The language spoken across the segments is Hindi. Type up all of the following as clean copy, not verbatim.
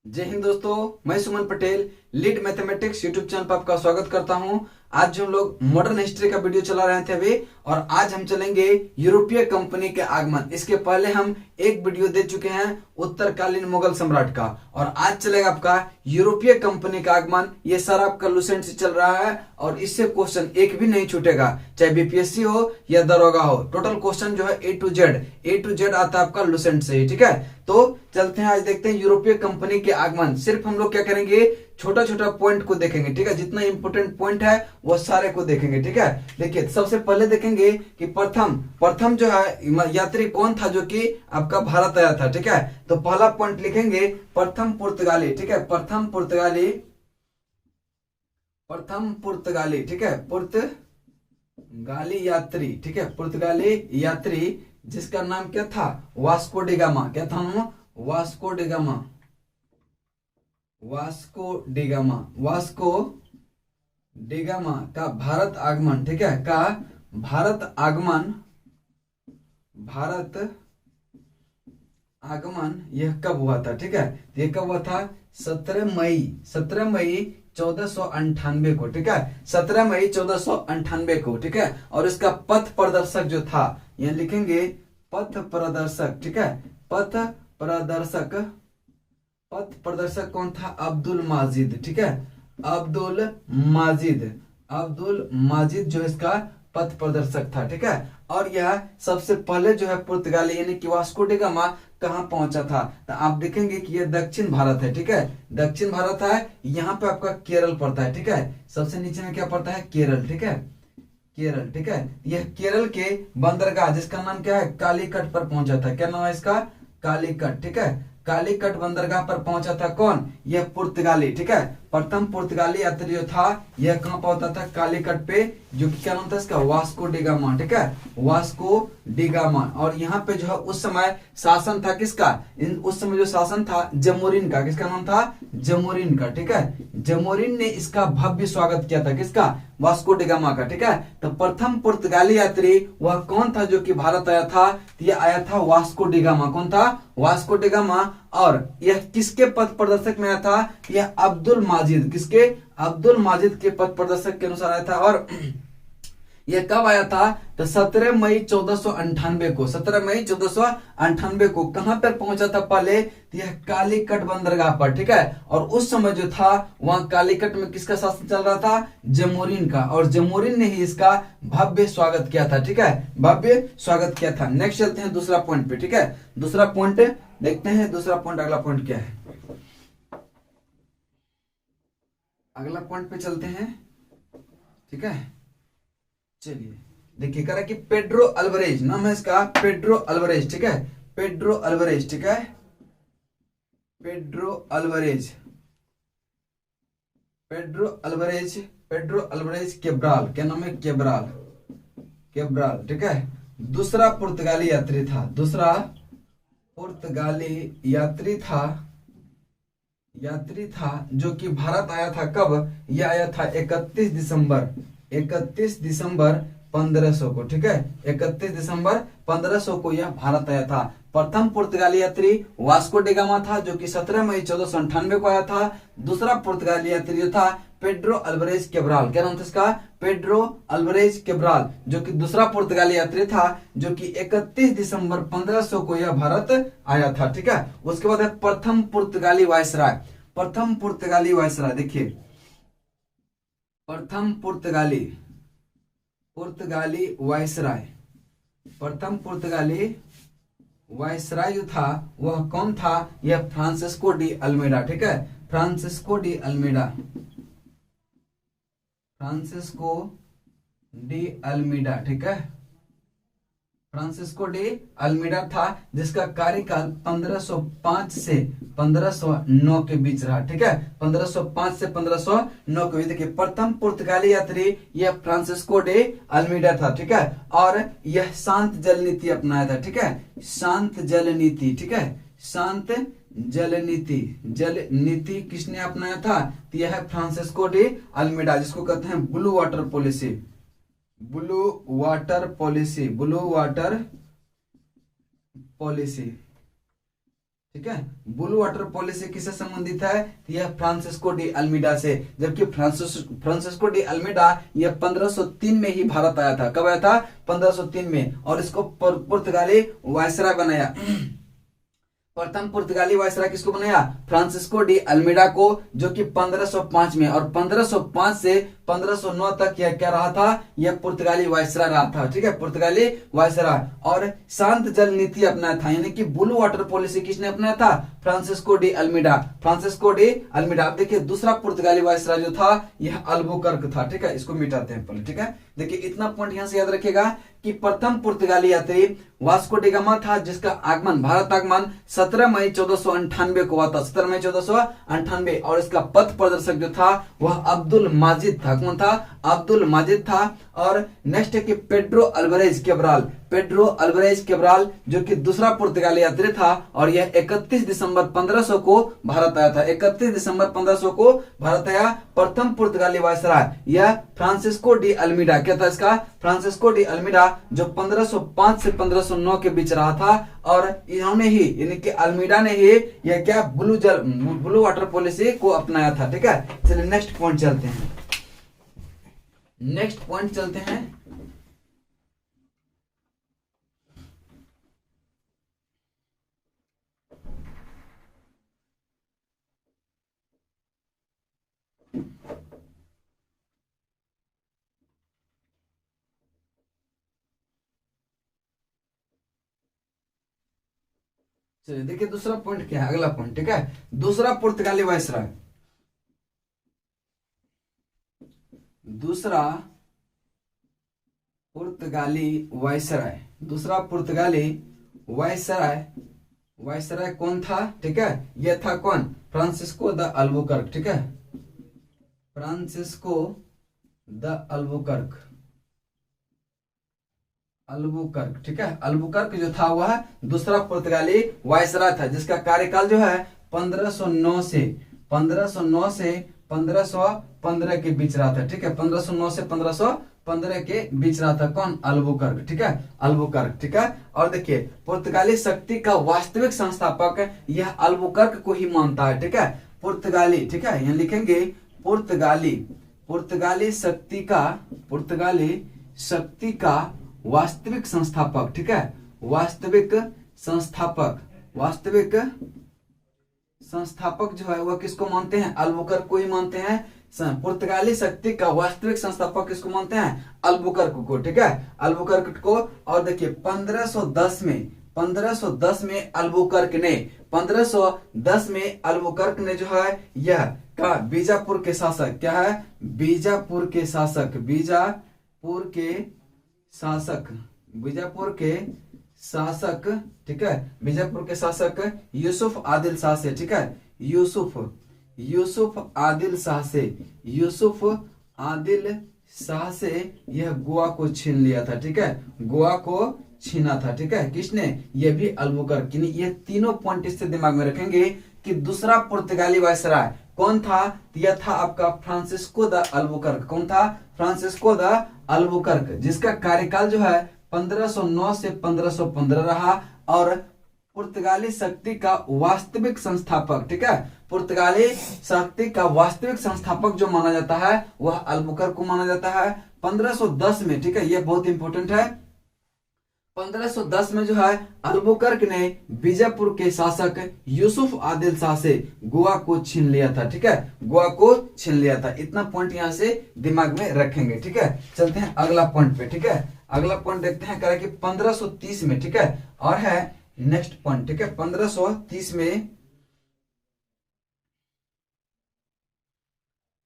जय हिंद दोस्तों, मैं Suman Patel lead mathematics YouTube channel पर आपका स्वागत करता हूं। आज जो हम लोग मॉडर्न हिस्ट्री का वीडियो चला रहे थे अभी, और आज हम चलेंगे यूरोपीय कंपनी के आगमन। इसके पहले हम एक वीडियो दे चुके हैं उत्तरकालीन मुगल सम्राट का, और आज चलेगा आपका यूरोपीय कंपनी का आगमन। ये सारा आपका लुसेंट से चल रहा है और इससे क्वेश्चन एक भी नहीं छूटेगा, चाहे बीपीएससी हो या दरोगा हो। टोटल क्वेश्चन जो है ए टू जेड आता है आपका लुसेंट से ही, ठीक है। तो चलते हैं, आज देखते हैं यूरोपीय कंपनी के आगमन। सिर्फ हम लोग क्या करेंगे, छोटा छोटा पॉइंट को देखेंगे, ठीक है। जितना इंपोर्टेंट पॉइंट है वो सारे को देखेंगे, ठीक है। देखिए, सबसे पहले देखेंगे कि प्रथम प्रथम जो है यात्री कौन था जो कि आपका भारत आया था, ठीक है। तो पहला पॉइंट लिखेंगे प्रथम पुर्तगाली, ठीक है। प्रथम पुर्तगाली, ठीक है। पुर्तगाली यात्री, ठीक है। पुर्तगाली यात्री जिसका नाम क्या था, वास्को डिगामा। क्या था नाम? Vasco da Gama. वास्को डिगामा का भारत आगमन, ठीक है, का भारत आगमन यह कब हुआ था, ठीक है। ये कब हुआ था? 17 मई 1498 को, ठीक है। 17 मई 1498 को, ठीक है। और इसका पथ प्रदर्शक जो था, यह लिखेंगे पथ प्रदर्शक, ठीक है। पथ प्रदर्शक कौन था? अब्दुल माजिद, ठीक है। अब्दुल माजिद जो इसका पथ प्रदर्शक था, ठीक है। और यह सबसे पहले जो है पुर्तगाली यानी कि वास्को डी गामा कहां पहुंचा था, तो आप देखेंगे कि यह दक्षिण भारत है, ठीक है। दक्षिण भारत है। यहाँ पे आपका केरल पड़ता है, ठीक है। सबसे नीचे में क्या पड़ता है? केरल, ठीक है। केरल, ठीक है। यह केरल के बंदरगाह जिसका नाम क्या है, कालीकट पर पहुंचा था। क्या नाम है इसका? कालीकट, ठीक है। कालीकट बंदरगाह पर पहुंचा था कौन? यह पुर्तगाली, ठीक है। प्रथम पुर्तगाली यात्री जो था यह कहां पहुंचा था? कालीकट पे, जो कि क्या नाम था इसका? वास्को डिगामा, ठीक है। Vasco da Gama. और यहाँ पे जो है उस समय शासन था किसका? उस समय जो शासन था जमोरिन का। किसका नाम था? जमोरिन का, ठीक है। जमोरिन ने इसका भव्य स्वागत किया था। किसका? वास्को डिगामा का, ठीक है। तो प्रथम पुर्तगाली यात्री वह कौन था जो कि भारत आया था? यह आया था वास्को डिगामा। कौन था? Vasco da Gama. और यह किसके पथ प्रदर्शक में आया था? यह अब्दुल माजिद। किसके? अब्दुल माजिद के पथ प्रदर्शक के अनुसार आया था। और यह कब आया था? तो 17 मई 1498 को। 17 मई 1498 को कहां पर पहुंचा था पहले? तो यह कालीकट बंदरगाह पर, ठीक है। और उस समय जो था वहां कालीकट में किसका शासन चल रहा था? जमोरिन का। और जमोरिन ने ही इसका भव्य स्वागत किया था, ठीक है। भव्य स्वागत किया था। नेक्स्ट चलते हैं दूसरा पॉइंट पे, ठीक है। दूसरा पॉइंट देखते हैं। दूसरा पॉइंट, अगला पॉइंट क्या है? अगला पॉइंट पे चलते हैं, ठीक है। चलिए, देखिए कह रहा है कि पेड्रो अल्वारेज नाम है इसका। पेड्रो अल्वारेज, ठीक है। पेड्रो अल्वारेज, ठीक है। Pedro Alvares Pedro Alvares Cabral. क्या नाम है? केब्राल, ठीक है। दूसरा पुर्तगाली यात्री था। दूसरा पुर्तगाली यात्री था जो कि भारत आया था। कब? यह आया था 31 दिसंबर 1500 को, ठीक है। 31 दिसंबर 1500 को यह भारत आया था। प्रथम पुर्तगाली यात्री वास्को डिगामा था जो कि 17 मई 1498 को आया था। दूसरा पुर्तगाली यात्री जो था पेड्रो अल्वारेज केब्राल। क्या नाम था इसका? पेड्रो अल्वारेज केब्राल, जो कि दूसरा पुर्तगाली यात्री था, जो कि 31 दिसंबर 1500 को यह भारत आया था, ठीक है। उसके बाद है प्रथम पुर्तगाली वायसराय। देखिए, प्रथम पुर्तगाली वायसराय। प्रथम पुर्तगाली वायसराय जो था वह कौन था? यह फ्रांसिस्को डी अल्मेडा, ठीक है। फ्रांसिस्को डी अल्मीडा, ठीक है। फ्रांसिस्को डी अल्मीडा था जिसका कार्यकाल 1505 से 1509 के बीच रहा, ठीक है। 1505 से 1509 के बीच। देखिए, प्रथम पुर्तगाली यात्री यह फ्रांसिस्को डी अल्मीडा था, ठीक है। और यह शांत जल नीति अपनाया था, ठीक है। शांत जल नीति, ठीक है। शांत जल नीति किसने अपनाया था? तो यह है फ्रांसिस्को डी अल्मीडा, जिसको कहते हैं blue water policy. Blue water policy ठीक है। ब्लू वाटर पॉलिसी किससे संबंधित है? तो यह फ्रांसिस्को डी अल्मीडा से, जबकि फ्रांसिस्को डी अल्मीडा यह 1503 में ही भारत आया था। कब आया था? 1503 में। और इसको पुर्तगाली वायसराय बनाया। प्रथम पुर्तगाली वायसराय किसको बनाया? फ्रांसिस्को डी अल्मीडा को, जो कि 1505 में, और 1505 से 1509 तक यह क्या रहा था? यह पुर्तगाली वायसराय रहा था। ठीक है, पुर्तगाली वायसराय। और शांत जल नीति अपनाया था, यानी कि ब्लू वाटर पॉलिसी किसने अपनाया था? Francisco de Almeida. Francisco de Almeida. अब देखिए दूसरा पुर्तगाली वायसराय जो था यह अल्बुकर्क था। ठीक है, इसको मिटाते हैं पहले। ठीक है, देखिए इतना पॉइंट यहां से याद रखिएगा कि प्रथम पुर्तगाली यात्री वास्को डी गामा था, जिसका आगमन, भारत आगमन 17 मई 1498 को हुआ था। 17 मई 1498। और इसका पथ प्रदर्शक जो था वह अब्दुल माजिद था। कौन था? अब्दुल माजिद था। और नेक्स्ट है कि पेड्रो अल्वारेज केब्राल। पेड्रो अल्वारेज केब्राल जो कि दूसरा पुर्तगाली यात्री था, और यह 31 दिसंबर 1500 को भारत आया था। 31 दिसंबर 1500 को भारत आया। प्रथम पुर्तगाली वायसराय यह फ्रांसिस्को डी अल्मीडा। क्या था इसका? फ्रांसिस्को डी अल्मीडा, जो 1505 से 1509 के बीच रहा था। और इन्होंने ही, यानी कि अल्मीडा ने ही यह क्या ब्लू वाटर पॉलिसी को अपनाया था। ठीक है, चलिए नेक्स्ट पॉइंट चलते हैं। नेक्स्ट पॉइंट चलते हैं। चलिए देखिए दूसरा पॉइंट क्या है, अगला पॉइंट। ठीक है, दूसरा पुर्तगाली वायसराय। दूसरा पुर्तगाली वायसराय। दूसरा पुर्तगाली वायसराय। वायसराय कौन था? ठीक है, यह था कौन? Francisco de Albuquerque. ठीक है, फ्रांसिस्को द अल्बुकर्क। अल्बुकर्क। ठीक है, अल्बुकर्क जो था वह दूसरा पुर्तगाली वायसराय था, जिसका कार्यकाल जो है 1509 से 1515 के बीच रहा था। ठीक है, 1509 से 1515 के बीच रहा था। कौन? अल्बुकर्क। ठीक है, अल्बुकर्क। ठीक है, और देखिए पुर्तगाली शक्ति का वास्तविक संस्थापक यह अल्बुकर्क को ही मानता है। ठीक है, पुर्तगाली। ठीक है, यहां लिखेंगे पुर्तगाली। पुर्तगाली शक्ति का वास्तविक संस्थापक। ठीक है, वास्तविक संस्थापक जो है वह किसको मानते हैं? अल्बुकर्क को ही मानते हैं। पुर्तगाली शक्ति का वास्तविक संस्थापक किसको मानते हैं? अल्बुकर्क को। ठीक है, अल्बुकर्क को। और देखिए 1510 में अल्बुकर्क ने 1510 में अल्बुकर्क ने जो है यह का बीजापुर के शासक, क्या है? बीजापुर के शासक। ठीक है, बीजापुर के शासक यूसुफ आदिल शाह से। ठीक है, यूसुफ आदिल शाह से यह गोवा को छीन लिया था। ठीक है, गोवा को छीना था। ठीक है, किसने? यह भी अल्बुकर्क। ये तीनों पॉइंट इससे दिमाग में रखेंगे कि दूसरा पुर्तगाली वायसराय कौन था? यह था आपका फ्रांसिस्को द अल्बुकर्क। कौन था? फ्रांसिस्को द अल्बुकर्क, जिसका कार्यकाल जो है 1509 से 1515 रहा। और पुर्तगाली शक्ति का वास्तविक संस्थापक, ठीक है, पुर्तगाली शक्ति का वास्तविक संस्थापक जो माना जाता है वह अल्बुकर्क को माना जाता है। 1510 में, ठीक है, यह बहुत इंपॉर्टेंट है। 1510 में जो है अल्बुकर्क ने बीजापुर के शासक यूसुफ आदिल शाह से गोवा को छीन लिया था। ठीक है, गोवा को छीन लिया था। इतना पॉइंट यहां से दिमाग में रखेंगे। ठीक है, चलते हैं अगला पॉइंट पे। ठीक है, अगला पॉइंट देखते हैं कह कि 1530 में, ठीक है, और है नेक्स्ट पॉइंट। ठीक है, 1530 में,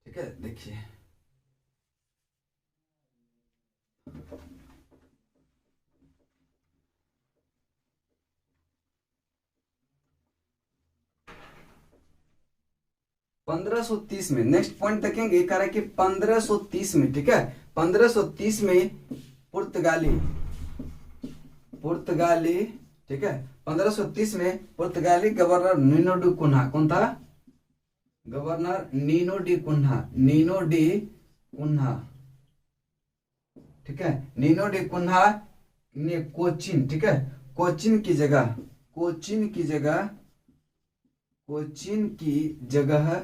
ठीक है, देखिए 1530 में नेक्स्ट पॉइंट देखेंगे, कह रहा है कि 1530 में, ठीक है, 1530 में पुर्तगाली, ठीक है, 1530 में पुर्तगाली गवर्नर नीनो डी कुन्हा, कौन था? गवर्नर नीनो डी कुन्हा, ठीक है, नीनो डी कुन्हा ने कोचीन, ठीक है, कोचीन की जगह कोचीन की जगह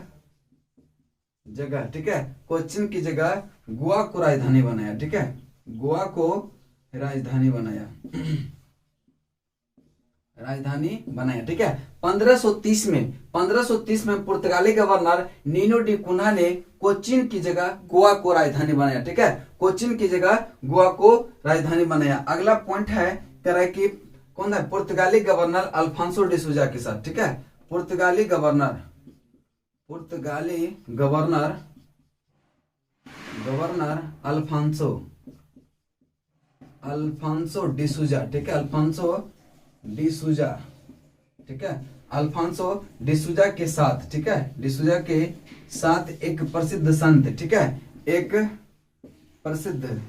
ठीक है, कोचीन की जगह गोवा को राजधानी बनाया। ठीक है, गोवा को राजधानी बनाया ठीक है। 1530 में पुर्तगाली गवर्नर नीनो डी कुन्हा ने कोचीन की जगह गोवा को राजधानी बनाया। ठीक है, कोचीन की जगह गोवा को राजधानी बनाया। अगला पॉइंट है कह रहा है कि कौन है, पुर्तगाली गवर्नर अल्फांसो डिसूजा के साथ। ठीक है, पुर्तगाली गवर्नर अल्फांसो डिसूजा। ठीक है, अल्फांसो डिसूजा। ठीक है, अल्फांसो डिसूजा के साथ, ठीक है, डिसूजा के साथ एक प्रसिद्ध संत, ठीक है, एक प्रसिद्ध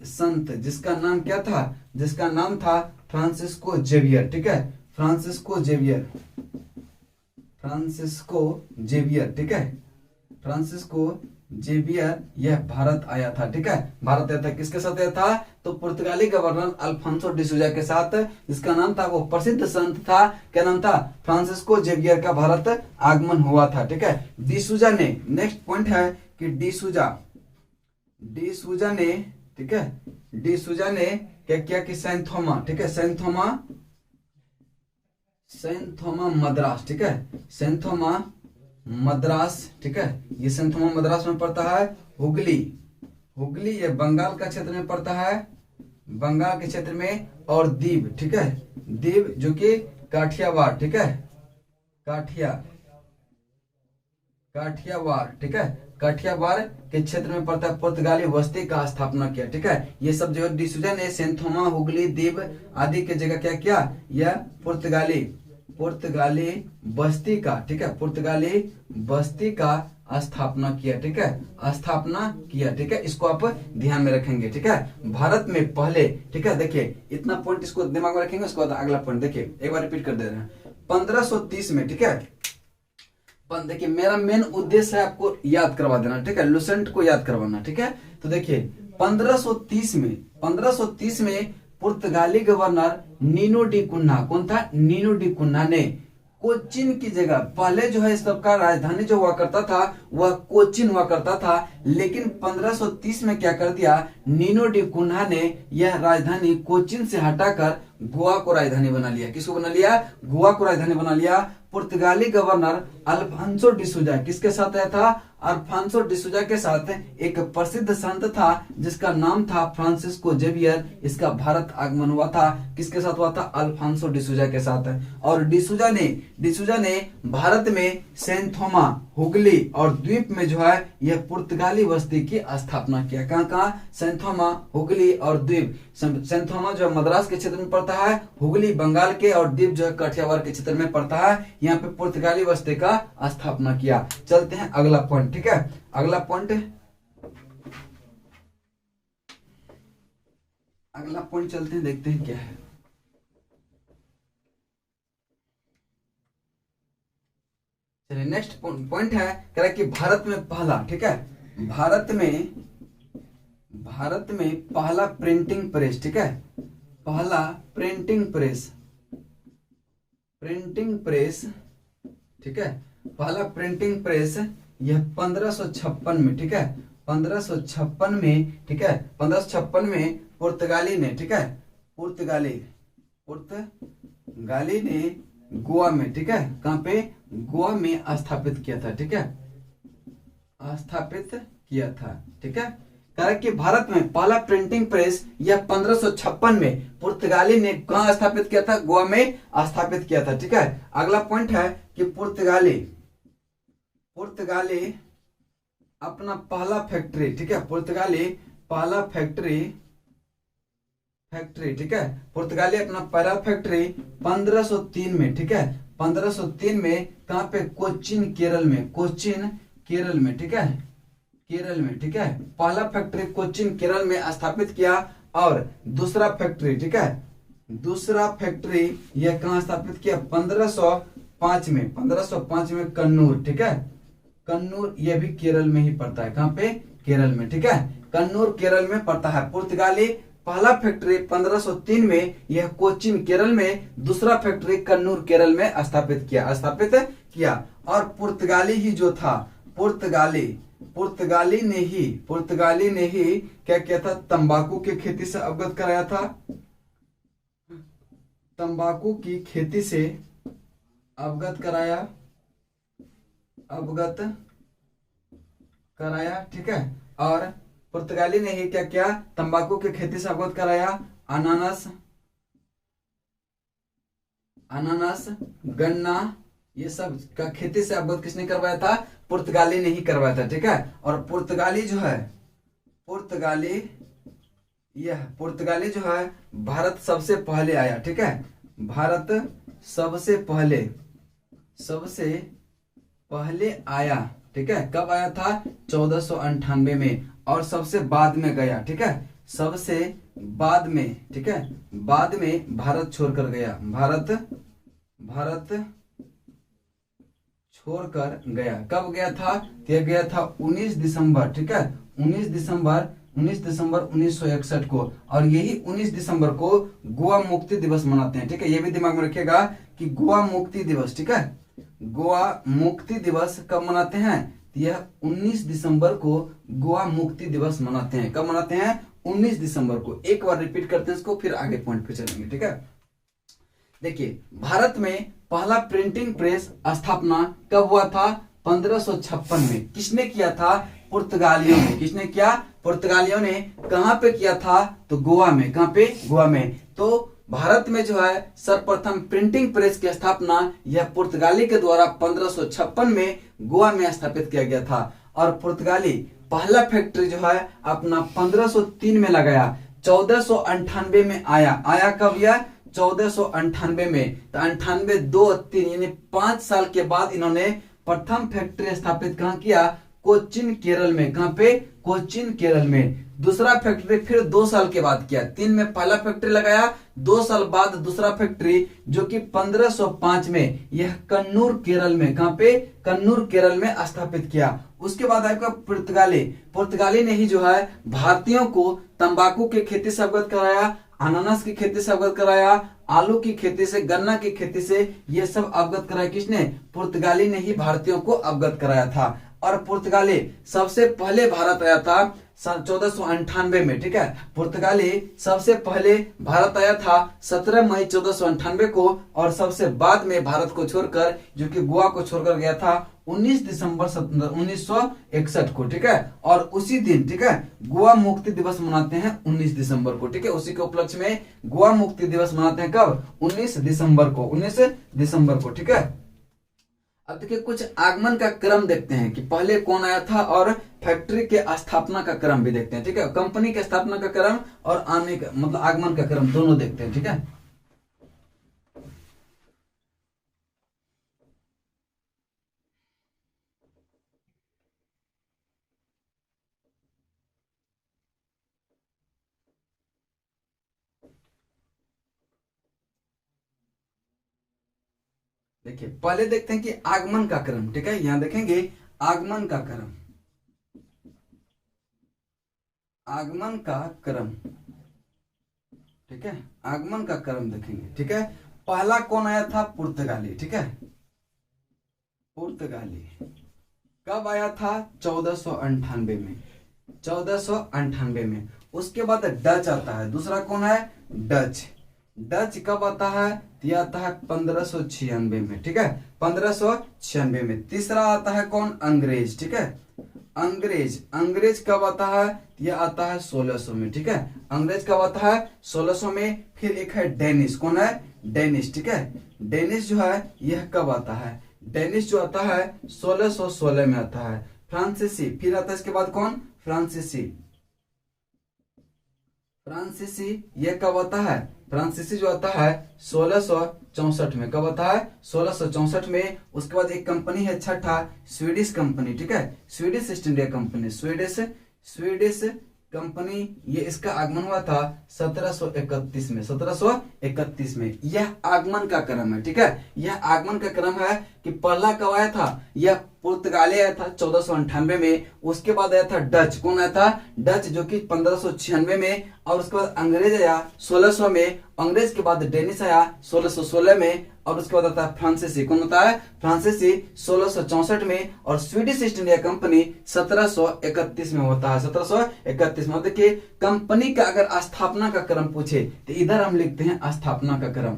संत जिसका नाम क्या था, जिसका नाम था फ्रांसिस्को जेवियर। ठीक है, फ्रांसिस्को जेवियर। ठीक है, फ्रांसिस्को जेवियर यह भारत आया था। ठीक है, भारत आया था। किसके साथ आया था, तो पुर्तगाली गवर्नर अल्फांसो डिसूजा के साथ, जिसका नाम था, वो प्रसिद्ध संत था, क्या नाम था, फ्रांसिस्को जेवियर का भारत आगमन हुआ था। ठीक है, डिसूजा ने, नेक्स्ट पॉइंट है कि डिसूजा ने, ठीक है, डिसूजा ने क्या किया कि सेंट थॉमस, ठीक है, सेंट थॉमस मद्रास, ठीक है, सेंट थॉमस मद्रास, ठीक है, ये सेंट थॉमस मद्रास में पड़ता है। हुगली ये बंगाल का क्षेत्र में पड़ता है, बंगाल के क्षेत्र में। और दीव, ठीक है, दीव जो कि काठियावाड़, ठीक है, काठियावाड़, ठीक है, काठियावाड़ के क्षेत्र में पड़ता है। पुर्तगाली बस्ती का स्थापना किया। ठीक है, ये सब जो डिसूजा ने सेंट थॉमस, हुगली, दीव आदि के जगह क्या किया, यह पुर्तगाली बस्ती का, ठीक है, पुर्तगाली बस्ती का स्थापना किया। ठीक है, स्थापना किया। ठीक है, इसको आप ध्यान में रखेंगे। ठीक है, भारत में पहले, ठीक है, देखिए इतना पॉइंट इसको दिमाग में रखेंगे। उसके बाद अगला पॉइंट देखिए, एक बार रिपीट कर दे रहे हैं। 1530 में, ठीक है, देखिए मेरा मेन उद्देश्य है आपको याद करवा देना। ठीक है, लुसेंट को याद करवाना। ठीक है, तो देखिए 1530 में पुर्तगाली गवर्नर नीनो डी कुन्हा, कौन था, नीनो डी कुन्हा ने कोचीन की जगह, पहले जो है इस सबका राजधानी जो हुआ करता था वह कोचीन हुआ करता था, लेकिन 1530 में क्या कर दिया, नीनो डी कुन्हा ने यह राजधानी कोचीन से हटाकर गोवा को राजधानी बना लिया। किसको बना लिया, गोवा को राजधानी बना लिया। पुर्तगाली गवर्नर अल्फांसो डिसूजा किसके साथ आया था, अल्फांसो डिसूजा के साथ एक प्रसिद्ध संत था जिसका नाम था फ्रांसिस्को जेवियर। इसका भारत आगमन हुआ था, किसके साथ हुआ था, अल्फांसो डिसूजा के साथ। और डिसूजा ने भारत में सेंट थॉमस, हुगली और द्वीप में जो है यह पुर्तगाली बस्ती की स्थापना किया। कहाँ, सेंट थॉमस, हुगली और द्वीप। सेंट थॉमस जो है मद्रास के क्षेत्र में पड़ता है, हुगली बंगाल के, और द्वीप जो है काठियावाड़ के क्षेत्र में पड़ता है। यहाँ पे पुर्तगाली बस्ती का स्थापना किया। चलते हैं अगला पॉइंट। ठीक है, अगला पॉइंट चलते हैं, देखते हैं क्या है। चलिए नेक्स्ट पॉइंट है, कह रहा है कि भारत में पहला, ठीक है, भारत में पहला प्रिंटिंग प्रेस, ठीक है, पहला प्रिंटिंग प्रेस, ठीक है, पहला प्रिंटिंग प्रेस यह 1556 में, ठीक है, 1556 में, ठीक है, 1556 में पुर्तगाली ने, ठीक है, पुर्तगाली ने गोवा में, ठीक है, कहां पे, गोवा में स्थापित किया था। ठीक है, स्थापित किया था। ठीक है, कारण कि भारत में पहला प्रिंटिंग प्रेस यह 1556 में पुर्तगाली ने कहां स्थापित किया था, गोवा में स्थापित किया था। ठीक है, अगला पॉइंट है कि पुर्तगाली अपना पहला फैक्ट्री, ठीक है, पुर्तगाली पहला फैक्ट्री, ठीक है, पुर्तगाली अपना पहला फैक्ट्री 1503 में, ठीक है, 1503 में कहां पे, कोचीन केरल में, ठीक है, केरल में, ठीक है, पहला फैक्ट्री कोचीन केरल में स्थापित किया। और दूसरा फैक्ट्री, ठीक है, दूसरा फैक्ट्री यह कहां स्थापित किया, 1505 में कन्नूर, ठीक है, कन्नूर यह भी केरल में ही पड़ता है। कहां पे, केरल में, ठीक है, कन्नूर केरल में पड़ता है। पुर्तगाली पहला फैक्ट्री 1503 में यह कोचीन केरल में, दूसरा फैक्ट्री कन्नूर केरल में स्थापित किया। और पुर्तगाली ही जो था, पुर्तगाली ने ही क्या किया था, तंबाकू की खेती से अवगत कराया था, तंबाकू की खेती से अवगत कराया, ठीक है। और पुर्तगाली ने ही क्या किया, तंबाकू की खेती से अवगत कराया। अनानास, गन्ना, ये सब का खेती से अवगत किसने करवाया था, पुर्तगाली ने ही करवाया था, ठीक है। और पुर्तगाली जो है भारत सबसे पहले आया, ठीक है। भारत सबसे पहले आया, ठीक है। कब आया था, 1498 में, और सबसे बाद में गया, ठीक है। सबसे बाद में, ठीक है, बाद में भारत छोड़कर गया, भारत छोड़कर गया। कब गया था, यह गया था 19 दिसंबर, ठीक है, 19 दिसंबर 1961 को। और यही 19 दिसंबर को गोवा मुक्ति दिवस मनाते हैं, ठीक है। ये भी दिमाग में रखिएगा कि गोवा मुक्ति दिवस, ठीक है, गोवा मुक्ति दिवस कब मनाते हैं, यह 19 दिसंबर को गोवा मुक्ति दिवस मनाते हैं। कब मनाते हैं, 19 दिसंबर को। एक बार रिपीट करते हैं इसको, फिर आगे पॉइंट पे चलेंगे, ठीक है। देखिए, भारत में पहला प्रिंटिंग प्रेस स्थापना कब हुआ था, 1556 में। किसने किया था, पुर्तगालियों ने। किसने किया, पुर्तगालियों ने। कहां पे किया था, तो गोवा में। कहां पे, गोवा में। तो भारत में जो है सर्वप्रथम प्रिंटिंग प्रेस की स्थापना यह पुर्तगाली के द्वारा 1556 में गोवा में स्थापित किया गया था। और पुर्तगाली पहला फैक्ट्री जो है अपना 1503 में लगाया, 1498 में आया कब यह, 1498 में। तो 98, 2, 3 यानी 5 साल के बाद इन्होंने प्रथम फैक्ट्री स्थापित कहां किया, कोचीन केरल में। कहां पे, कोचीन केरल में। दूसरा फैक्ट्री फिर 2 साल के बाद किया। 3 में पहला फैक्ट्री लगाया, 2 साल बाद दूसरा फैक्ट्री जो कि 1505 में यह कन्नूर केरल में। कहां पे, कन्नूर केरल में स्थापित किया। उसके बाद आपका पुर्तगाली ने ही जो है भारतीयों को तंबाकू की खेती से अवगत कराया, अनानास की खेती से अवगत कराया, आलू की खेती से, गन्ना की खेती से, ये सब अवगत कराया। किसने, पुर्तगाली ने ही भारतीयों को अवगत कराया था। और पुर्तगाली सबसे पहले भारत आया था 1498 में, ठीक है। पुर्तगाली सबसे पहले भारत आया था 17 मई 1498 को, और सबसे बाद में भारत को छोड़कर, जो कि गोवा को छोड़कर गया था 19 दिसंबर 1961 को, ठीक है। और उसी दिन, ठीक है, गोवा मुक्ति दिवस मनाते हैं 19 दिसंबर को, ठीक है। उसी के उपलक्ष्य में गोवा मुक्ति दिवस मनाते हैं कब, 19 दिसंबर को, 19 दिसंबर को, ठीक है। अब देखिए कुछ आगमन का क्रम देखते हैं कि पहले कौन आया था, और फैक्ट्री के स्थापना का क्रम भी देखते हैं, ठीक है। कंपनी के स्थापना का क्रम और आने का मतलब आगमन का क्रम दोनों देखते हैं, ठीक है। देखिए पहले देखते हैं कि आगमन का क्रम, ठीक है। यहां देखेंगे आगमन का क्रम, आगमन का क्रम, ठीक है। आगमन का क्रम देखेंगे, ठीक है। पहला कौन आया था, पुर्तगाली, ठीक है। पुर्तगाली कब आया था, 1498 में, 1498 में। उसके बाद डच आता है। दूसरा कौन है, डच। डच कब आता है, यह आता है 1596 में, ठीक है, 1596 में। तीसरा आता है कौन, अंग्रेज, ठीक है। अंग्रेज कब आता है, यह आता है 1600 में, ठीक है। अंग्रेज कब आता है, 1600 में। फिर एक है डेनिश, कौन है, डेनिश, ठीक है। डेनिश जो है यह कब आता है, डेनिश जो आता है 1616 में आता है। फ्रांसीसी फिर आता है इसके बाद कौन, फ्रांसीसी ये कब आता है, फ्रांसीसी जो आता है 1664 में। कब आता है, 1664 में। उसके बाद एक कंपनी है छठा, स्वीडिश कंपनी, ठीक है। Swedish east India company, Swedish company, ये इसका आगमन हुआ था 1731 में, 1731 में। यह आगमन का क्रम है, ठीक है। यह आगमन का क्रम है कि कि पहला कब आया था, यह पुर्तगाली आया था 1498 में। उसके बाद आया था डच, कौन आया था, डच, जो कि 1596 में। और उसके बाद अंग्रेज आया 1600 में। अंग्रेज के बाद डेनिश आया 1616 में। और उसके बाद आता है फ्रांसीसी, कौन होता है, फ्रांसीसी 1664 में। और स्वीडिश ईस्ट इंडिया कंपनी 1731 में होता है, 1731 में। देखिए कंपनी का अगर स्थापना का क्रम पूछे तो इधर हम लिखते हैं स्थापना का क्रम,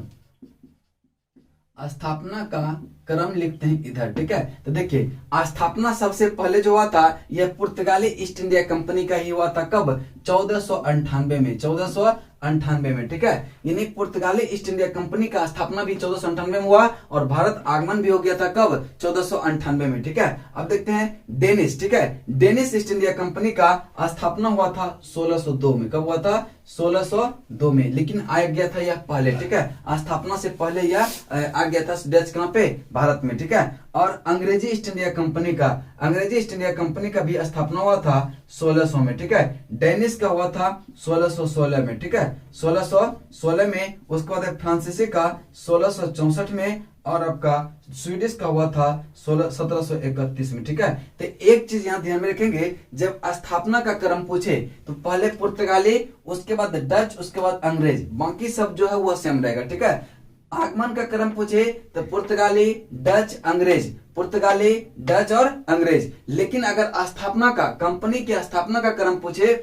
स्थापना का क्रम लिखते हैं इधर, ठीक है। तो देखिए स्थापना सबसे पहले जो हुआ था यह पुर्तगाली ईस्ट इंडिया कंपनी का ही हुआ था, कब, 1498 में, 1498 में, ठीक है। यानी पुर्तगाली ईस्ट इंडिया कंपनी का स्थापना भी 1498 में हुआ और भारत आगमन भी हो गया था, कब, 1498 में, ठीक है। अब देखते हैं डेनिश, ठीक है। डेनिश ईस्ट इंडिया कंपनी का स्थापना हुआ था 1602 में, कब हुआ था, 1602 में। लेकिन आ गया था यह पहले, ठीक है, स्थापना से पहले यह आ गया था डच, कहां पे, भारत में, ठीक है। और अंग्रेजी ईस्ट इंडिया कंपनी का, अंग्रेजी ईस्ट इंडिया कंपनी का भी स्थापना हुआ था 1600 में, ठीक है। डेनिश का हुआ था 1616 में, ठीक है, 1616 में। उसके बाद फ्रांसीसी का 1664 में। और आपका स्वीडिश का हुआ था 1731 में, ठीक है। तो एक चीज यहाँ ध्यान में रखेंगे, जब स्थापना का क्रम पूछे तो पहले पुर्तगाली, उसके बाद डच, उसके बाद अंग्रेज, बाकी सब जो है वह सेम रहेगा, ठीक है। आगमन का क्रम पूछे तो पुर्तगाली, डच, अंग्रेज, पुर्तगाली, डच और अंग्रेज। लेकिन अगर स्थापना का, कंपनी की स्थापना का क्रम पूछे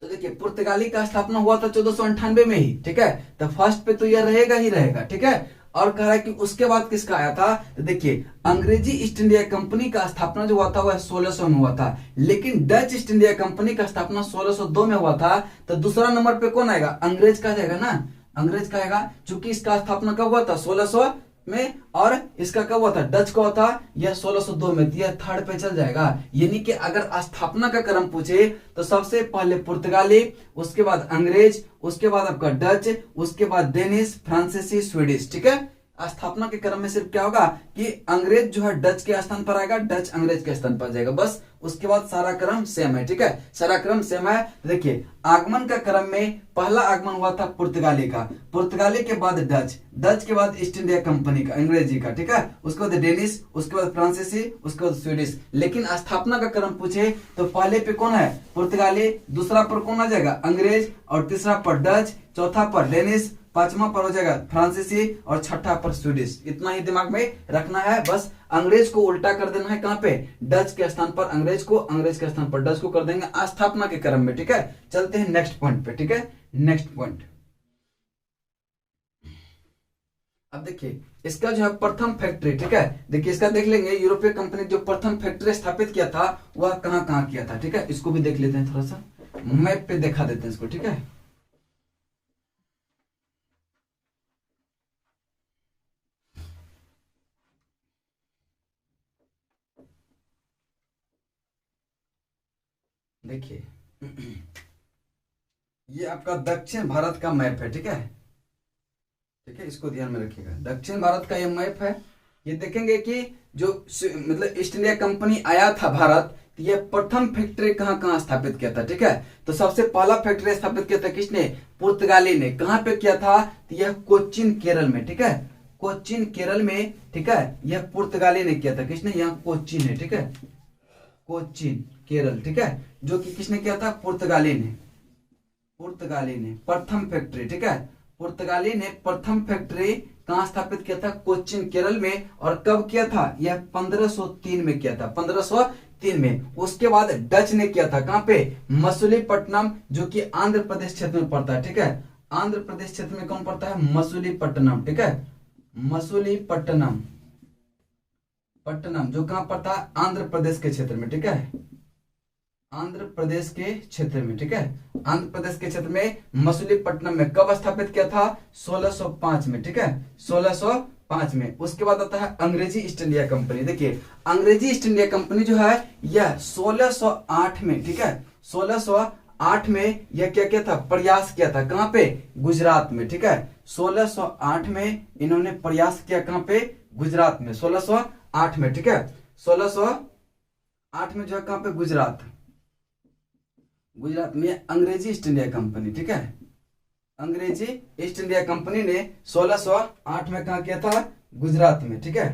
तो देखिए पुर्तगाली का स्थापना हुआ था 1498 में ही, ठीक है। तो फर्स्ट पे तो यह रहेगा ही रहेगा, ठीक है। और कह रहा है कि उसके बाद किसका आया था, तो देखिए अंग्रेजी ईस्ट इंडिया कंपनी का स्थापना जो हुआ था वह 1600 में हुआ था। लेकिन डच ईस्ट इंडिया कंपनी का स्थापना 1602 में हुआ था। तो दूसरा नंबर पे कौन आएगा, अंग्रेज का जाएगा ना, अंग्रेज का आएगा, क्योंकि इसका स्थापना कब हुआ था, 1600 में। और इसका कब हुआ था, डच का हुआ था यह 1602 में। यह थर्ड पे चल जाएगा। यानी कि अगर स्थापना का क्रम पूछे तो सबसे पहले पुर्तगाली, उसके बाद अंग्रेज, उसके बाद आपका डच, उसके बाद डेनिश, फ्रांसीसी, स्वीडिश, ठीक है। स्थापना के क्रम में सिर्फ क्या होगा कि अंग्रेज जो है डच के स्थान पर आएगा, डच अंग्रेज के स्थान पर जाएगा, बस। उसके बाद सारा क्रम सेम है, ठीक है, सारा क्रम सेम है। देखिए आगमन का क्रम में पहला आगमन हुआ था पुर्तगाली का, पुर्तगाली के बाद डच, डच के बाद ईस्ट इंडिया कंपनी का, अंग्रेजी का, ठीक है। उसके बाद डेनिश, उसके बाद फ्रांसीसी, उसके बाद स्वीडिश। लेकिन स्थापना का क्रम पूछे तो पहले पे कौन है, पुर्तगाली, दूसरा पर कौन आ जाएगा, अंग्रेज, और तीसरा पर डच, चौथा पर डेनिश, पांचवा पर हो जाएगा फ्रांसीसी, और छठा पर स्वीडिश। इतना ही दिमाग में रखना है, बस। अंग्रेज को उल्टा कर देना है, कहां पे, डच के स्थान पर अंग्रेज को, अंग्रेज के स्थान पर डच को कर देंगे स्थापना के क्रम में, ठीक है। चलते हैं नेक्स्ट पॉइंट पे, ठीक है, नेक्स्ट पॉइंट। अब देखिए इसका जो है प्रथम फैक्ट्री, ठीक है। देखिए इसका देख लेंगे, यूरोपीय कंपनी जो प्रथम फैक्ट्री स्थापित किया था वह कहां कहां किया था, ठीक है। इसको भी देख लेते हैं, थोड़ा सा मैप पे दिखा देते हैं इसको, ठीक है। देखिए ये आपका दक्षिण भारत का मैप है, ठीक है, ठीक है। इसको ध्यान में रखिएगा, दक्षिण भारत का ये मैप है। ये देखेंगे कि जो मतलब ईस्ट इंडिया कंपनी आया था भारत, तो ये प्रथम फैक्ट्री कहां कहां स्थापित किया था, ठीक है। तो सबसे पहला फैक्ट्री स्थापित किया था किसने, पुर्तगाली ने। कहां पे किया था, तो यह कोचीन केरल में, ठीक है, कोचीन केरल में, ठीक है। यह पुर्तगाली ने किया था, किसने, यहाँ कोचीन है, ठीक है, कोचीन केरल, ठीक है। जो कि किसने किया था, पुर्तगाली ने, पुर्तगाली ने प्रथम फैक्ट्री, ठीक है। पुर्तगाली ने प्रथम फैक्ट्री कहां स्थापित किया था, कोचीन केरल में। और कब किया था, यह 1503 में किया था, 1503 में। उसके बाद डच ने किया था, कहां पे, मसूलीपट्टनम, जो कि आंध्र प्रदेश क्षेत्र में पड़ता है, ठीक है। आंध्र प्रदेश क्षेत्र में कौन पड़ता है, मसूलीपट्टनम, ठीक है, मसूलीपट्टनम, पट्टनम, जो कहां पड़ता है, आंध्र प्रदेश के क्षेत्र में, ठीक है, आंध्र प्रदेश के क्षेत्र में, ठीक है। आंध्र प्रदेश के क्षेत्र में मसूलीपट्टनम में कब स्थापित किया था, 1605 में, ठीक है, 1605 में। उसके बाद आता है अंग्रेजी ईस्ट इंडिया कंपनी। देखिए अंग्रेजी ईस्ट इंडिया कंपनी जो है यह 1608 में, ठीक है, 1608 में यह क्या किया था, प्रयास किया था, कहां पे, गुजरात में, ठीक है। 1608 में इन्होंने प्रयास किया, कहां पे, गुजरात में, 1608 में, ठीक है। 1608 में जो है कहां पे, गुजरात, गुजरात में अंग्रेजी ईस्ट इंडिया कंपनी, ठीक है। अंग्रेजी ईस्ट इंडिया कंपनी ने 1608 में कहा किया था, गुजरात में, ठीक है।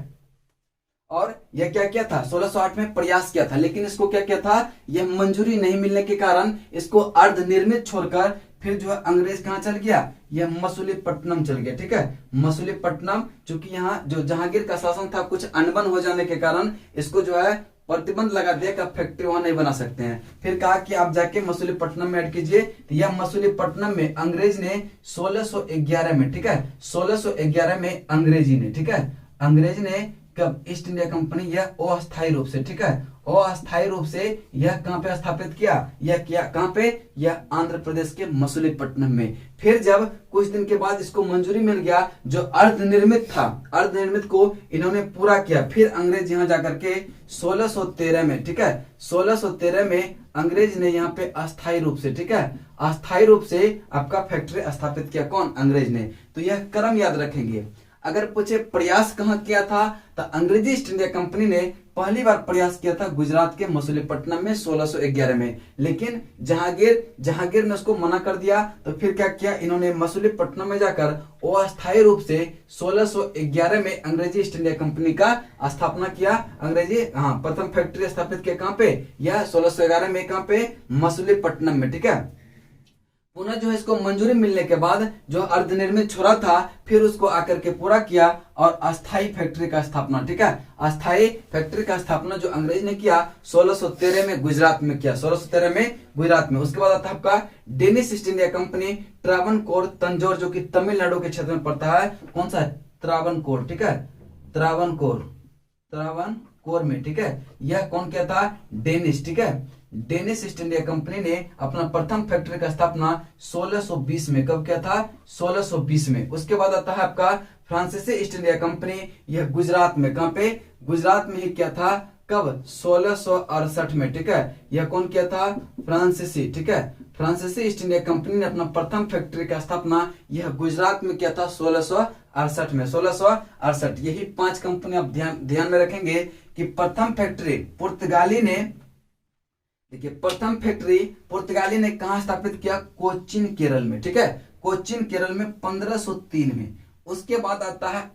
और यह क्या किया था, 1608 में प्रयास किया था, लेकिन इसको क्या किया था, यह मंजूरी नहीं मिलने के कारण इसको अर्धनिर्मित छोड़कर फिर जो है अंग्रेज कहाँ चल गया, यह मसूलीपट्टनम चल गया। ठीक है, मसूलीपट्टनम, चूंकि यहाँ जो जहांगीर का शासन था कुछ अनबन हो जाने के कारण इसको जो है प्रतिबंध लगा दिया कि फैक्ट्री वहां नहीं बना सकते हैं। फिर कहा कि आप जाके मसूलीपट्टनम में ऐड कीजिए। तो यह मसूलीपट्टनम में अंग्रेज ने 1611 में, ठीक है, 1611 में अंग्रेजी ने, ठीक है, अंग्रेज ने कब, ईस्ट इंडिया कंपनी, यह अस्थायी रूप से, ठीक है, अस्थायी रूप से यह कहां पे स्थापित किया, यह किया कहां पे, यह आंध्र प्रदेश के मसूलीपट्टनम में। फिर जब कुछ दिन के बाद इसको मंजूरी मिल गया, जो अर्धनिर्मित था, अर्धनिर्मित को इन्होंने पूरा किया। फिर अंग्रेज यहां जाकर के 1613 में, ठीक है, 1613 में अंग्रेज ने यहाँ पे अस्थायी रूप से, ठीक है, अस्थायी रूप से आपका फैक्ट्री स्थापित किया। कौन, अंग्रेज ने। तो यह क्रम याद रखेंगे। अगर पूछे प्रयास कहां किया था, तो अंग्रेजी ईस्ट इंडिया कंपनी ने पहली बार प्रयास किया था गुजरात के मसूलीपट्टनम में 1611 में, लेकिन जहांगीर ने उसको मना कर दिया। तो फिर क्या किया इन्होंने, मसूलीपट्टनम में जाकर अस्थायी रूप से 1611 में अंग्रेजी ईस्ट इंडिया कंपनी का स्थापना किया। अंग्रेजी प्रथम फैक्ट्री स्थापित किया कहां पे, यह 1611 में, कहां पे, मसूलीपट्टनम में। ठीक है, पुनः जो है इसको मंजूरी मिलने के बाद जो अर्धनिर्मित छोरा था फिर उसको आकर के पूरा किया और अस्थाई फैक्ट्री का स्थापना, ठीक है, अस्थाई फैक्ट्री का स्थापना जो अंग्रेज ने किया 1613 में गुजरात में किया, 1613 में गुजरात में। उसके बाद आता है आपका Danish east India company, Travancore, Tanjore, जो कि तमिलनाडु के क्षेत्र में पड़ता है। कौन सा, त्रावणकोर, ठीक है, त्रावणकोर में, ठीक है, यह कौन किया था, डेनिश, ठीक है, डेनिश ईस्ट इंडिया कंपनी ने अपना प्रथम फैक्ट्री का स्थापना 1620 में, कब किया था, 1620 में। उसके बाद आता है आपका फ्रांसीसी ईस्ट इंडिया कंपनी, यह गुजरात में, कहां पे, गुजरात में ही किया था, कब, 1668 में, ठीक है, यह कौन किया था, फ्रांसीसी, ठीक है, फ्रांसीसी ईस्ट इंडिया कंपनी ने अपना प्रथम फैक्ट्री का स्थापना यह गुजरात में किया था 1668 में, 1668। यही 5 कंपनी आप ध्यान में रखेंगे कि प्रथम फैक्ट्री पुर्तगाली ने, देखिए, प्रथम फैक्ट्री पुर्तगाली ने कहां स्थापित किया, कोचीन केरल में, ठीक है, कोचीन केरल में 1503 में। उसके बाद आता है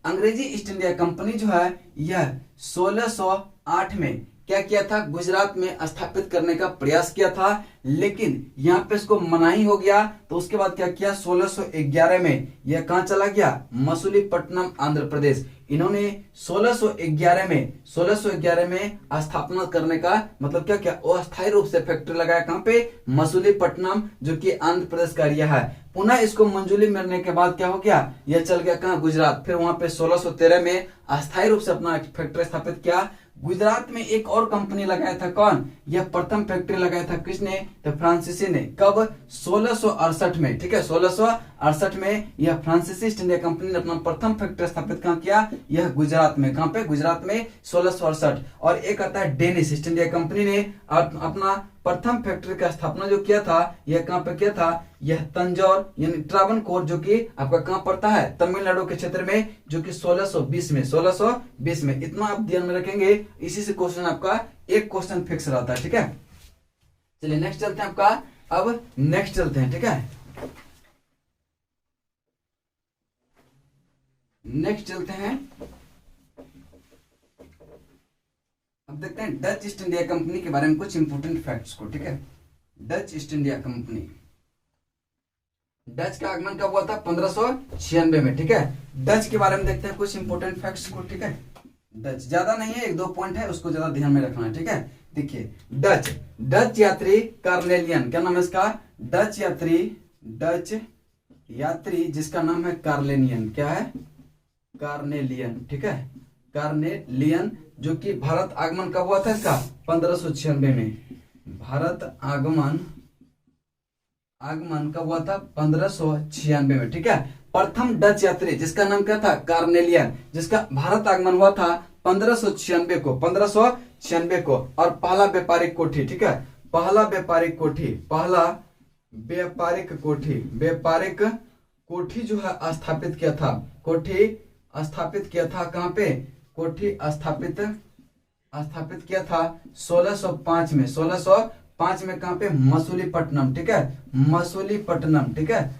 अंग्रेजी ईस्ट इंडिया कंपनी जो है यह 1608 में क्या किया था, गुजरात में स्थापित करने का प्रयास किया था, लेकिन यहाँ पे इसको मनाही हो गया। तो उसके बाद क्या किया, 1611 में यह कहां चला गया, मसूलीपट्टनम, आंध्र प्रदेश। इन्होंने 1611 में स्थापना करने का मतलब क्या किया, अस्थायी रूप से फैक्ट्री लगाया कहां पे, मसूलीपट्टनम, जो कि आंध्र प्रदेश का एरिया है। पुनः इसको मंजूरी मिलने के बाद क्या हो गया, यह चल गया कहां, गुजरात। फिर वहां पे 1613 में अस्थायी रूप से अपना फैक्ट्री स्थापित किया। गुजरात में एक और कंपनी लगाया था, कौन, यह प्रथम फैक्ट्री लगाया था किसने, तो फ्रांसीसी ने, कब, 1668 में, ठीक है, 1668 में यह फ्रांसीसी ईस्ट इंडिया कंपनी ने अपना प्रथम फैक्ट्री स्थापित कहां किया, यह गुजरात में, कहां पे, गुजरात में 1668। और एक आता है डेनिश ईस्ट इंडिया कंपनी ने अपना प्रथम फैक्ट्री का स्थापना जो किया था यह कहां पे किया था, यह तंजौर यानी त्रावणकोर, जो कि आपका कहां पड़ता है, तमिलनाडु के क्षेत्र में, जो कि 1620 में। इतना आप ध्यान में रखेंगे, इसी से क्वेश्चन आपका एक क्वेश्चन फिक्स रहता है, ठीक है। चलिए नेक्स्ट चलते हैं आपका, अब नेक्स्ट चलते हैं, ठीक है, नेक्स्ट चलते हैं। अब देखते हैं डच ईस्ट इंडिया कंपनी के बारे में कुछ इंपोर्टेंट फैक्ट्स को, ठीक है। Dutch east India company, Dutch का आगमन कब हुआ था, 1596 में, ठीक है। डच के बारे में देखते हैं कुछ इंपोर्टेंट फैक्ट्स को, ठीक है। डच ज्यादा नहीं है, 1-2 पॉइंट है, उसको ज्यादा ध्यान में रखना है, ठीक है। देखिए डच यात्री कार्नेलियन, क्या नाम है इसका, डच यात्री जिसका नाम है कार्लेनियन, क्या है, कार्नेलियन, ठीक है, कार्नेलियन, जो कि भारत आगमन कब हुआ था इसका, 1596 में। भारत आगमन कब हुआ था, 1596 में, ठीक है। प्रथम डच यात्री जिसका नाम क्या था, कार्नेलियन, जिसका भारत आगमन हुआ था 1596 को। और पहला व्यापारिक कोठी, ठीक है, पहला व्यापारिक कोठी जो है स्थापित किया था, कोठी स्थापित किया था कहां पे, कोठी स्थापित किया था 1605 में, 1605 में कहां पे, मसूलीपट्टनम, ठीक है, मसूलीपट्टनम, ठीक है,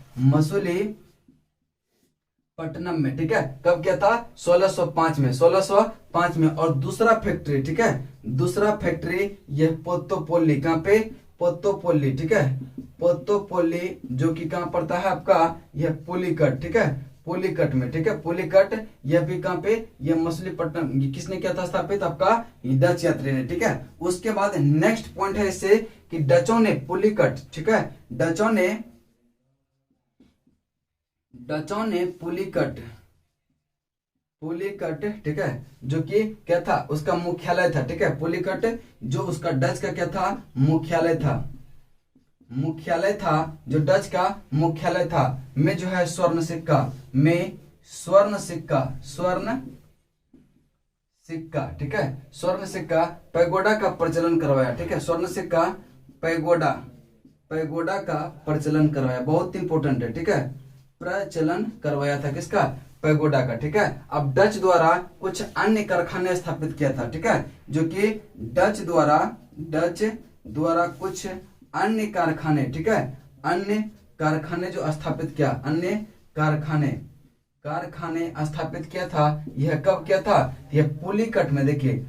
पट्टनम में, ठीक है। कब किया था? 1605 में, 1605 में। और दूसरा फैक्ट्री, ठीक है, दूसरा फैक्ट्री ये पोत्तोपोली, कहाँ पे? पोत्तोपोली, ठीक है, पोत्तोपोली, जो कि कहाँ पड़ता है आपका? यह पुलिकट, ठीक है, पुलिकट में, ठीक है, पुलिकट। यह भी कहाँ पे? यह मछलीपट्टनम। ये किसने किया था स्थापित? आपका डच यात्री ने, ठीक है। उसके बाद नेक्स्ट पॉइंट है इससे कि डचों ने पुलिकट, ठीक है, डचों ने पुलिकट, पुलिकट, ठीक है, जो कि क्या था? उसका मुख्यालय था, ठीक है, पुलिकट जो उसका डच का क्या था? मुख्यालय था, मुख्यालय था, जो डच का मुख्यालय था। में जो है स्वर्ण सिक्का, में स्वर्ण सिक्का, स्वर्ण सिक्का, ठीक है, स्वर्ण सिक्का पैगोडा का प्रचलन करवाया, ठीक है, स्वर्ण सिक्का पैगोडा, पैगोडा का प्रचलन करवाया, बहुत इंपॉर्टेंट है, ठीक है, प्रचलन करवाया था किसका? पैगोडा का, ठीक है। अब डच द्वारा कुछ अन्य कारखाने स्थापित किया था, ठीक है, जो कि डच द्वारा कुछ अन्य कारखाने, ठीक है, अन्य कारखाने जो स्थापित किया, अन्य कारखाने स्थापित किया था। यह कब किया था? यह पुलिकट में, देखिए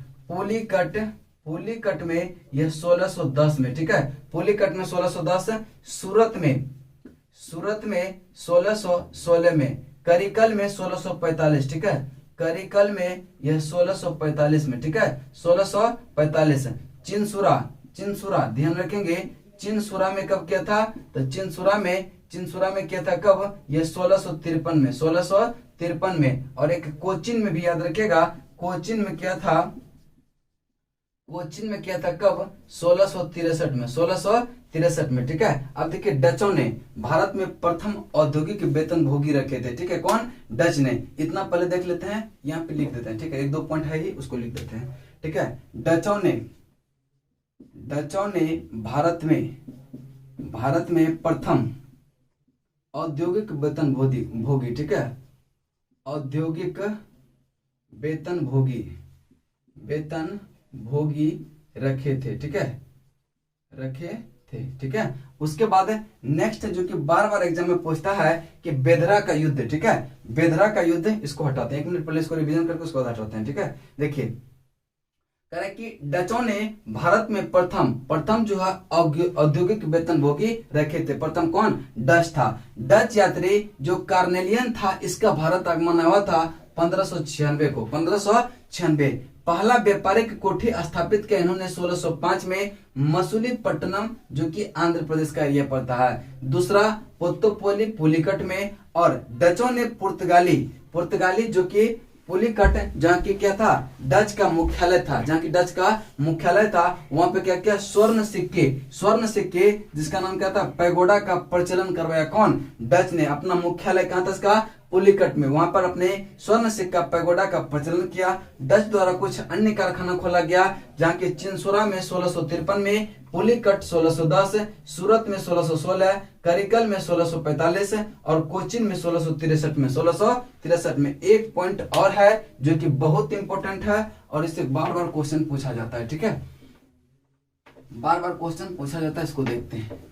पुलिकट में यह 1610 में, ठीक है, पुलिकट में 1610, सूरत में 1616 में, करिकल में 1645, ठीक है, करिकल में यह 1645 में, ठीक है, 1645। चिनसुरा ध्यान रखेंगे, चिनसुरा में कब किया था? तो चिनसुरा में किया था कब? यह 1653 में, 1653 में। और एक कोचिन में भी याद रखिएगा, कोचिन में किया था कब? 1663 में, 1663 में, ठीक है। अब देखिए डचों ने भारत में प्रथम औद्योगिक वेतन भोगी रखे थे, ठीक है, कौन? डच ने। इतना पहले देख लेते हैं, यहाँ पे लिख देते हैं, ठीक है, एक दो पॉइंट है ही, उसको लिख देते हैं, ठीक है। डचों ने भारत में प्रथम औद्योगिक वेतन भोगी, ठीक है, औद्योगिक वेतन भोगी रखे थे, ठीक है। उसके बाद नेक्स्ट जो कि बार बार एग्जाम में पूछता है कि बेदरा का युद्ध, ठीक है, बेदरा का युद्ध, इसको हटाते हैं, 1 मिनट पहले इसको रिवीजन करके उसको हटाते हैं, ठीक है। देखिए कह रहे कि डचों ने भारत में प्रथम जो है औद्योगिक वेतन भोगी रखे थे। प्रथम कौन? डच था। डच यात्री जो कार्नेलियन था, इसका भारत आगमन हुआ था 1596 को, 1596। पहला व्यापारिक कोठी स्थापित किया इन्होंने 1605 में मसूलीपट्टनम, जो कि आंध्र प्रदेश का एरिया पड़ता है। दूसरा पोत्तोपोली पुलिकट में। और डचों ने पुर्तगाली जो कि पुलिकट, जहाँ की क्या था? डच का मुख्यालय था, वहां पे क्या क्या? स्वर्ण सिक्के, जिसका नाम क्या था? पैगोडा का प्रचलन करवाया कौन? डच ने। अपना मुख्यालय कहाँ था इसका? पुलिकट में। वहां पर अपने स्वर्ण सिक्का पैगोडा का प्रचलन किया। डच द्वारा कुछ अन्य कारखाना खोला गया, जहाँ के चिनसुरा में 1653 में, पुलिकट 1610, सूरत में 1616, करिकल में 1645 और कोचिन में 1663 में। एक पॉइंट और है जो कि बहुत इंपॉर्टेंट है और इससे बार बार क्वेश्चन पूछा जाता है, ठीक है, बार बार क्वेश्चन पूछा जाता है, इसको देखते हैं।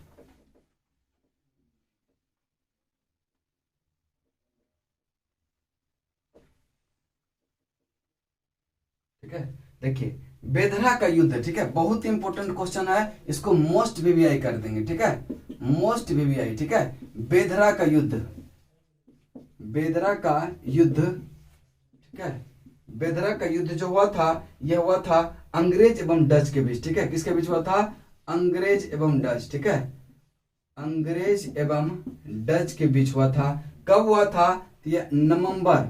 ठीक है, देखिए बेदरा का युद्ध, ठीक है, बहुत इंपॉर्टेंट क्वेश्चन है, इसको मोस्ट वीवीआई कर देंगे, ठीक है, मोस्ट वीवीआई, ठीक है। बेदरा का युद्ध, ठीक है, बेदरा का युद्ध जो हुआ था, यह हुआ था अंग्रेज एवं डच के बीच, ठीक है। किसके बीच हुआ था? अंग्रेज एवं डच, ठीक है, अंग्रेज एवं डच के बीच हुआ था। कब हुआ था? यह नवंबर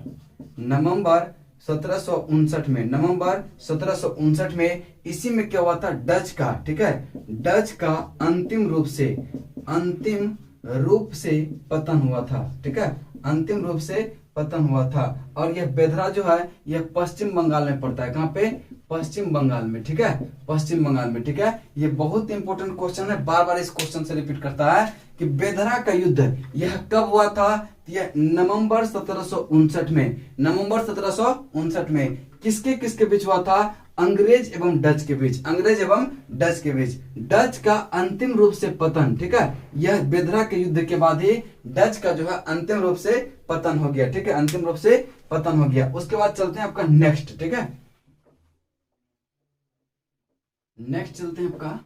1759 में, नवंबर 1759 में। इसी में क्या हुआ था? डच का, ठीक है, डच का अंतिम रूप से पतन हुआ था, ठीक है, अंतिम रूप से पतन हुआ था। और यह बेदरा जो है यह पश्चिम बंगाल में पड़ता है। कहाँ पे? पश्चिम बंगाल में, ठीक है, पश्चिम बंगाल में, ठीक है। ये बहुत इंपॉर्टेंट क्वेश्चन है, बार बार इस क्वेश्चन से रिपीट करता है कि बेदरा का युद्ध यह कब हुआ था? यह नवंबर 1759 में, नवंबर 1759 में। किसके बीच हुआ था? अंग्रेज एवं डच के बीच, अंग्रेज एवं डच के बीच। डच का अंतिम रूप से पतन, ठीक है, यह बेदरा के युद्ध के बाद ही डच का जो है अंतिम रूप से पतन हो गया, ठीक है, अंतिम रूप से पतन हो गया। उसके बाद चलते हैं आपका नेक्स्ट, ठीक है, नेक्स्ट चलते हैं आपका